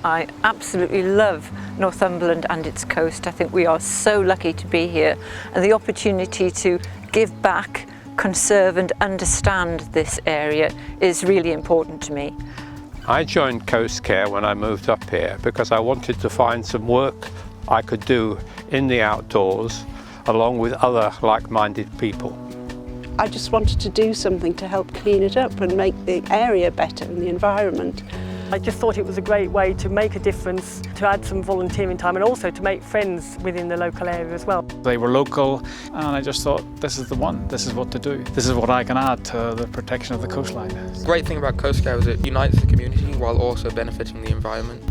I absolutely love Northumberland and its coast. I think we are so lucky to be here, and the opportunity to give back, conserve and understand this area is really important to me. I joined Coast Care when I moved up here because I wanted to find some work I could do in the outdoors along with other like-minded people. I just wanted to do something to help clean it up and make the area better and the environment. I just thought it was a great way to make a difference, to add some volunteering time and also to make friends within the local area as well. They were local and I just thought this is the one, this is what to do. This is what I can add to the protection of the coastline. The great thing about Coast Care is it unites the community while also benefiting the environment.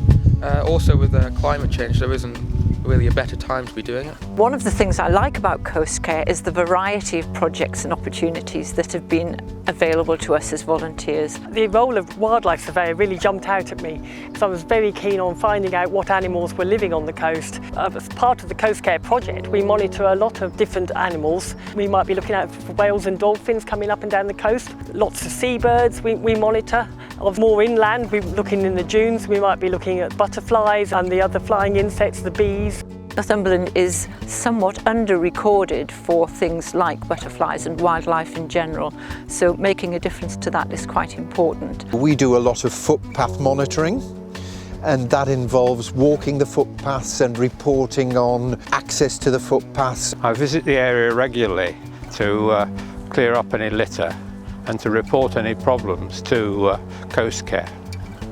Also with climate change there isn't really a better time to be doing it. One of the things I like about Coast Care is the variety of projects and opportunities that have been available to us as volunteers. The role of wildlife surveyor really jumped out at me because I was very keen on finding out what animals were living on the coast. As part of the Coast Care project, we monitor a lot of different animals. We might be looking out for whales and dolphins coming up and down the coast. Lots of seabirds we monitor. Of more inland, we're looking in the dunes, we might be looking at butterflies and the other flying insects, the bees. Northumberland is somewhat under-recorded for things like butterflies and wildlife in general, so making a difference to that is quite important. We do a lot of footpath monitoring, and that involves walking the footpaths and reporting on access to the footpaths. I visit the area regularly to clear up any litter and to report any problems to Coast Care.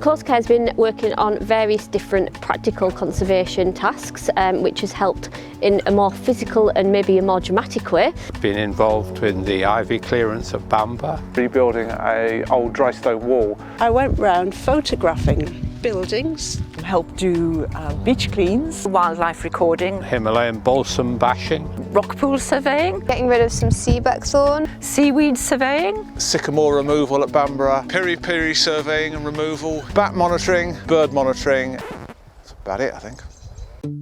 Coast Care has been working on various different practical conservation tasks, which has helped in a more physical and maybe a more dramatic way. Been involved in the ivy clearance at Bamber. Rebuilding an old dry stone wall. I went round photographing buildings, Helped do beach cleans, wildlife recording, Himalayan balsam bashing, rock pool surveying, getting rid of some sea buckthorn, seaweed surveying, Sycamore removal at Bamburgh, piri-piri surveying and removal, bat monitoring, bird monitoring. That's about it, I think.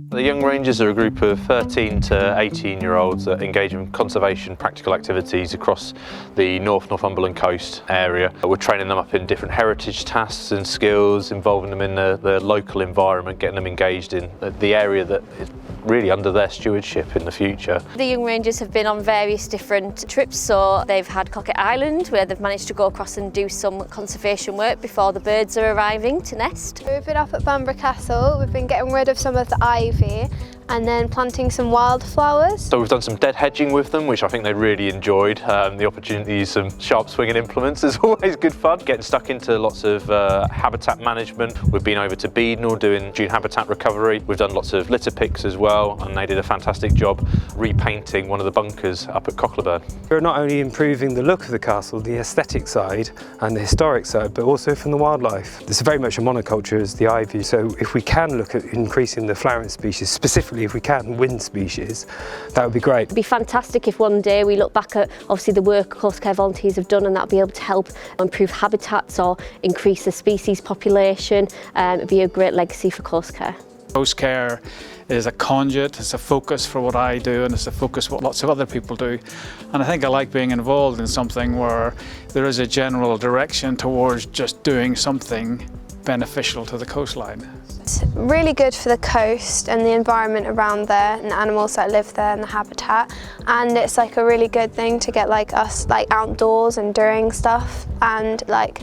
The Young Rangers are a group of 13 to 18-year-olds that engage in conservation practical activities across the Northumberland coast area. We're training them up in different heritage tasks and skills, involving them in the local environment, getting them engaged in the area that is really under their stewardship in the future. The Young Rangers have been on various different trips, so they've had Cocket Island where they've managed to go across and do some conservation work before the birds are arriving to nest. We've been up at Bamburgh Castle, we've been getting rid of some of the ivy and then planting some wildflowers. So we've done some dead hedging with them, which I think they really enjoyed. The opportunity to use some sharp swinging implements is always good fun. Getting stuck into lots of habitat management. We've been over to Beadnell doing dune habitat recovery. We've done lots of litter picks as well, and they did a fantastic job repainting one of the bunkers up at Cockleburn. We're not only improving the look of the castle, the aesthetic side and the historic side, but also from the wildlife. It's very much a monoculture as the ivy, so if we can look at increasing the flowering species, specifically if we can wind species, that would be great. It'd be fantastic if one day we look back at obviously the work Coast Care volunteers have done, and that'll be able to help improve habitats or increase the species population. It'd be a great legacy for Coast Care. Coast Care is a conduit, it's a focus for what I do, and it's a focus for what lots of other people do. And I think I like being involved in something where there is a general direction towards just doing something beneficial to the coastline. It's really good for the coast and the environment around there and the animals that live there and the habitat, and it's like a really good thing to get like us like outdoors and doing stuff, and like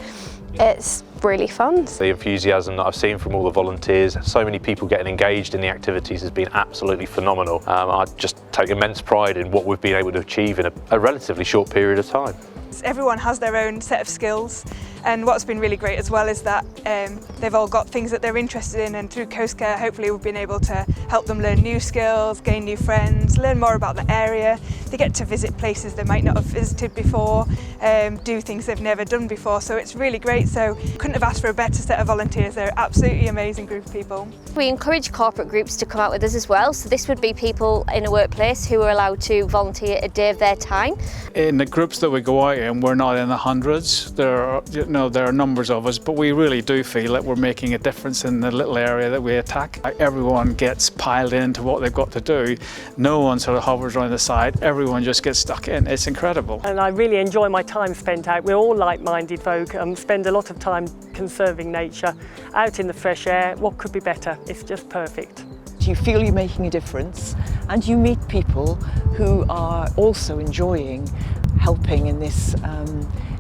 it's really fun. The enthusiasm that I've seen from all the volunteers, so many people getting engaged in the activities has been absolutely phenomenal. I just take immense pride in what we've been able to achieve in a relatively short period of time. Everyone has their own set of skills, and what's been really great as well is that they've all got things that they're interested in, and through Coast Care hopefully we've been able to help them learn new skills, gain new friends, learn more about the area. They get to visit places they might not have visited before, do things they've never done before, so it's really great. So couldn't have asked for a better set of volunteers. They're an absolutely amazing group of people. We encourage corporate groups to come out with us as well, so this would be people in a workplace who are allowed to volunteer a day of their time. In the groups that we go out in, we're not in the hundreds. There are know, there are numbers of us, but we really do feel that we're making a difference in the little area that we attack. Everyone gets piled into what they've got to do. No one sort of hovers around the side. Everyone just gets stuck in. It's incredible. And I really enjoy my time spent out. We're all like-minded folk, spend a lot of time conserving nature, out in the fresh air. What could be better? It's just perfect. You feel you're making a difference, and you meet people who are also enjoying helping in this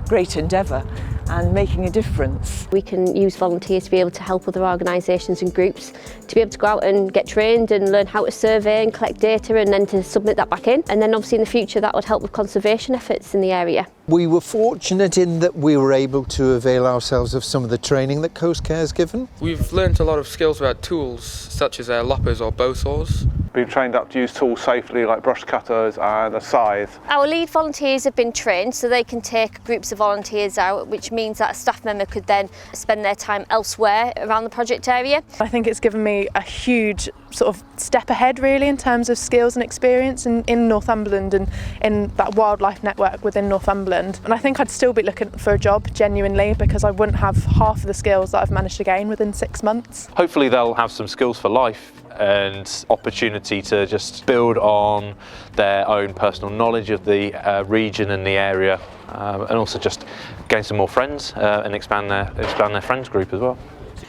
great endeavour and making a difference. We can use volunteers to be able to help other organisations and groups to be able to go out and get trained and learn how to survey and collect data and then to submit that back in. And then obviously in the future that would help with conservation efforts in the area. We were fortunate in that we were able to avail ourselves of some of the training that Coast Care has given. We've learnt a lot of skills about tools such as loppers or bow saws. Been trained up to use tools safely like brush cutters and a scythe. Our lead volunteers have been trained so they can take groups of volunteers out, which means that a staff member could then spend their time elsewhere around the project area. I think it's given me a huge sort of step ahead really in terms of skills and experience in Northumberland and in that wildlife network within Northumberland. And I think I'd still be looking for a job genuinely because I wouldn't have half of the skills that I've managed to gain within 6 months. Hopefully they'll have some skills for life and opportunity to just build on their own personal knowledge of the region and the area, and also just gain some more friends and expand their friends group as well.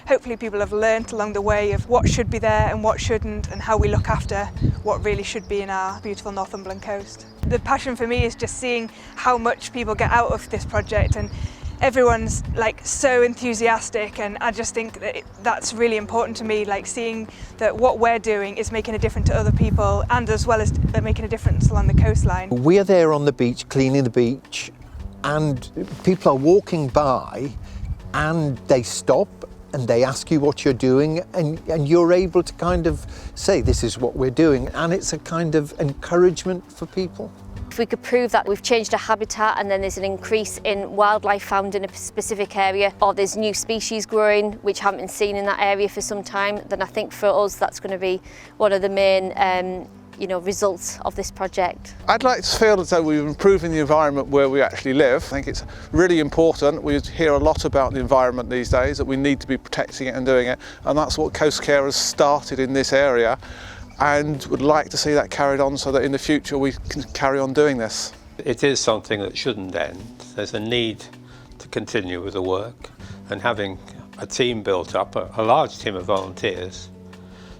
Hopefully people have learnt along the way of what should be there and what shouldn't, and how we look after what really should be in our beautiful Northumberland coast. The passion for me is just seeing how much people get out of this project, and everyone's like so enthusiastic, and I just think that that's really important to me, like seeing that what we're doing is making a difference to other people and as well as making a difference along the coastline. We are there on the beach, cleaning the beach, and people are walking by and they stop and they ask you what you're doing, and you're able to kind of say this is what we're doing, and it's a kind of encouragement for people. If we could prove that we've changed a habitat and then there's an increase in wildlife found in a specific area, or there's new species growing which haven't been seen in that area for some time, then I think for us that's going to be one of the main results of this project. I'd like to feel as though we're improving the environment where we actually live. I think it's really important. We hear a lot about the environment these days, that we need to be protecting it and doing it, and that's what Coast Care has started in this area, and would like to see that carried on so that in the future we can carry on doing this. It is something that shouldn't end. There's a need to continue with the work, and having a team built up, a large team of volunteers,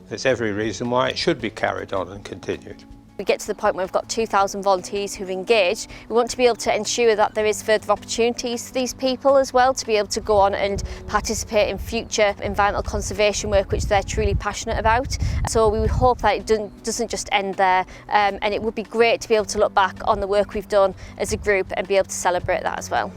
there's every reason why it should be carried on and continued. We get to the point where we've got 2,000 volunteers who've engaged. We want to be able to ensure that there is further opportunities for these people as well to be able to go on and participate in future environmental conservation work which they're truly passionate about. So we would hope that it doesn't just end there, and it would be great to be able to look back on the work we've done as a group and be able to celebrate that as well.